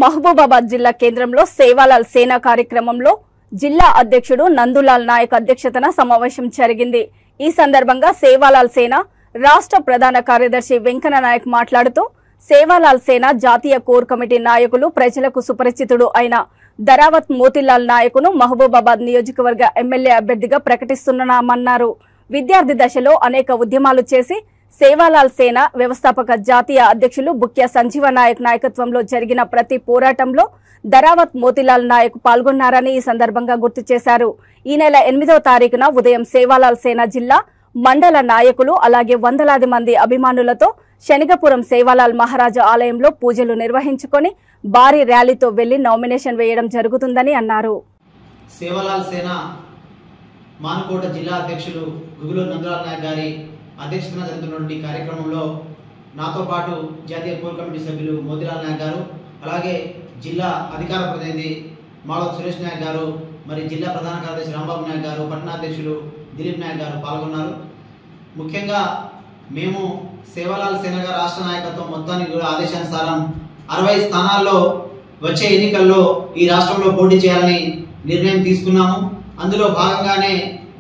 మహబూబాబాద్ జిల్లా కేంద్రంలో సేవాలాల్ సేన కార్యక్రమంలో జిల్లా అధ్యక్షుడు నందులాల్ నాయక్ అధ్యక్షతన సమావేశం జరిగింది। ఈ సందర్భంగా సేవాలాల్ సేన రాష్ట్ర ప్రధాన కార్యదర్శి వెంకన్న నాయక్ మాట్లాడుతూ సేవాలాల్ సేన జాతీయ కోర్ కమిటీ నాయకులు ప్రజలకు సుపరిచితుడు అయిన దరావత్ మోతిలాల్ నాయకును మహబూబాబాద్ నియోజకవర్గ ఎమ్మెల్యే అభ్యర్థిగా ప్రకటిస్తున్నామన్నారు। విద్యార్థి దశలో అనేక ఉద్యమాలు చేసి సేవాలాల్ సేన వ్యవస్థాపక జాతీయ అధ్యక్షులు బుక్య సంజీవ నాయక్ నాయకత్వంలో జరిగిన ప్రతి పోరాటంలో దరావత్ మోతిలాల్ నాయక్ పాల్గొన్నారని ఈ సందర్భంగా గుర్తు చేశారు। ఈ నెల 8వ తారీఖున ఉదయం సేవాలాల్ సేన జిల్లా మండల నాయకులు అలాగే వందలాది మంది అభిమానులతో శనిగపురం సేవాలాల్ మహారాజు ఆలయంలో పూజలు నిర్వహించుకొని భారీ ర్యాలీతో వెళ్లి నామినేషన్ వేయడం జరుగుతుందని అన్నారు। సేవాలాల్ సేన మానకోట జిల్లా అధ్యక్షులు గుగులు నందలాల్ నాయక్ గారి అధ్యక్షతన జరుగుతున్నటువంటి కార్యక్రమంలో నాతో పాటు జాతీయ కోర్ కమిటీ సభ్యులు మోతిలాల్ నాయక్ గారు, అలాగే జిల్లా అధికార ప్రతినిధి మాధవ్ సురేష్ నాయక్ గారు, మరి జిల్లా ప్రధాన కార్యదర్శి రాంబాబు నాయక్ గారు, పట్టణాధ్యక్షులు దిలీప్ నాయక్ గారు పాల్గొన్నారు। ముఖ్యంగా మేము సేవాలాల్ సేన గారి రాష్ట్ర నాయకత్వం మొత్తానికి కూడా ఆదేశానుసారం 60 స్థానాల్లో వచ్చే ఎన్నికల్లో ఈ రాష్ట్రంలో పోటీ చేయాలని నిర్ణయం తీసుకున్నాము। అందులో భాగంగానే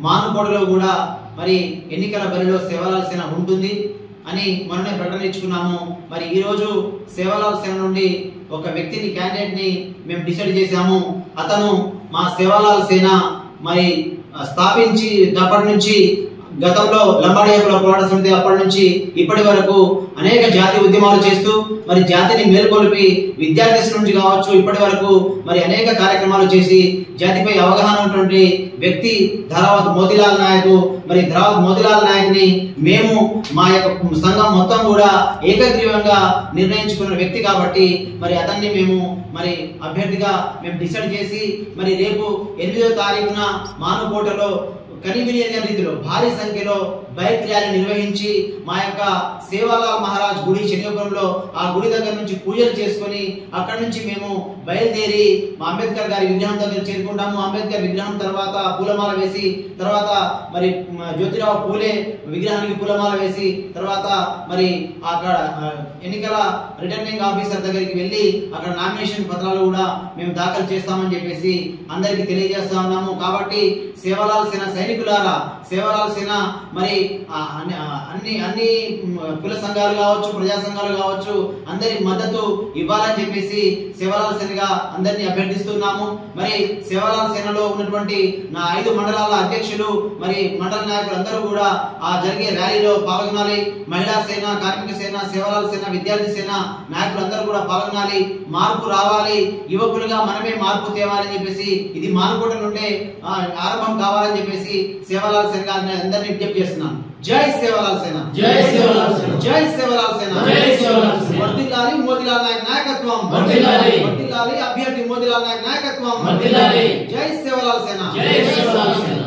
మానుకోటలో కూడా మరి ఎన్నికల బరిలో సేవాలాల్ సేన ఉంటుంది అని మనమే ప్రకటన ఇచ్చుకున్నాము। మరి ఈ రోజు సేవాలాల్ సేన నుండి ఒక వ్యక్తిని క్యాండిడేట్ ని మేము డిసైడ్ చేశాము। అతను మా సేవాలాల్ సేన మరి స్థాపించినప్పటి నుంచి గతంలో లంబాడి హక్కుల పోరాట సమితి అప్పటి నుంచి ఇప్పటి వరకు అనేక జాతీయ ఉద్యమాలు చేస్తూ మరి జాతిని మేల్కొల్పి విద్యార్థి నుంచి కావచ్చు ఇప్పటి వరకు మరి అనేక కార్యక్రమాలు చేసి జాతిపై అవగాహన ఉన్నటువంటి వ్యక్తి దరావత్ మోతిలాల్ నాయక్। మరి దరావత్ మోతిలాల్ నాయక్ ని మేము మా యొక్క సంఘం మొత్తం కూడా ఏకగ్రీవంగా నిర్ణయించుకున్న వ్యక్తి కాబట్టి మరి అతన్ని మేము మరి అభ్యర్థిగా మేము డిసైడ్ చేసి మరి రేపు 8వ తారీఖున మానుకోటలో కనివిని రీతిలో భారీ సంఖ్యలో బైక్ ర్యాలీ నిర్వహించి మా యొక్క సేవాలాల్ మహారాజ్ గుడి శనిగపురంలో ఆ గుడి దగ్గర నుంచి పూజలు చేసుకొని అక్కడి నుంచి మేము బయలుదేరి మా అంబేద్కర్ గారి విగ్రహం దగ్గర చేరుకుంటాము। అంబేద్కర్ విగ్రహం తర్వాత పూలమాల వేసి తర్వాత మరి జ్యోతిరావు పూలే విగ్రహానికి పూలమాల వేసి తర్వాత మరి అక్కడ ఎన్నికల రిటర్నింగ్ ఆఫీసర్ దగ్గరికి వెళ్ళి అక్కడ నామినేషన్ పత్రాలు కూడా మేము దాఖలు చేస్తామని చెప్పేసి అందరికీ తెలియజేస్తా ఉన్నాము। కాబట్టి సేవాలాల్ సేన సైనికులారా, సేవాలాల్ సేన మరి అన్ని కుల సంఘాలు కావచ్చు, ప్రజా సంఘాలు కావచ్చు అందరి మద్దతు ఇవ్వాలని చెప్పేసి సేవాలాల్ సేనగా అందరినీ అభ్యర్థిస్తున్నాము। మరి సేవాలాల్ సేనలో ఉన్నటువంటి నా 5 మండలాల అధ్యక్షులు మరి మండల నాయకులు అందరూ కూడా ఆ జరిగే ర్యాలీలో పాల్గొనాలి। మహిళా సేన, కార్మిక సేన, సేవాలాల్ సేన, విద్యార్థి సేన నాయకులందరూ కూడా పాల్గొనాలి। మార్పు రావాలి, యువకులుగా మనమే మార్పు తేవాలని చెప్పేసి ఇది మానుకోట నుండే ఆరంభం కావాలని చెప్పేసి సేవాలాల్ సేన అందరినీ విజ్ఞప్తి చేస్తున్నాను। జై సేవాలాల్ సేన, జై సేవాలాల్ సేన, జై సేవాలాల్ సేన, జై సేవాలాల్ సేన। వర్ధిల్లాలి మోతిలాల్ నాయక్ నాయకత్వం, వర్ధిల్లాలి, వర్ధిల్లాలి అభ్యర్థి మోతిలాల్ నాయక్ నాయకత్వం, వర్ధిల్లాలి। జై సేవాలాల్ సేన, జై సేవాలాల్ సేన।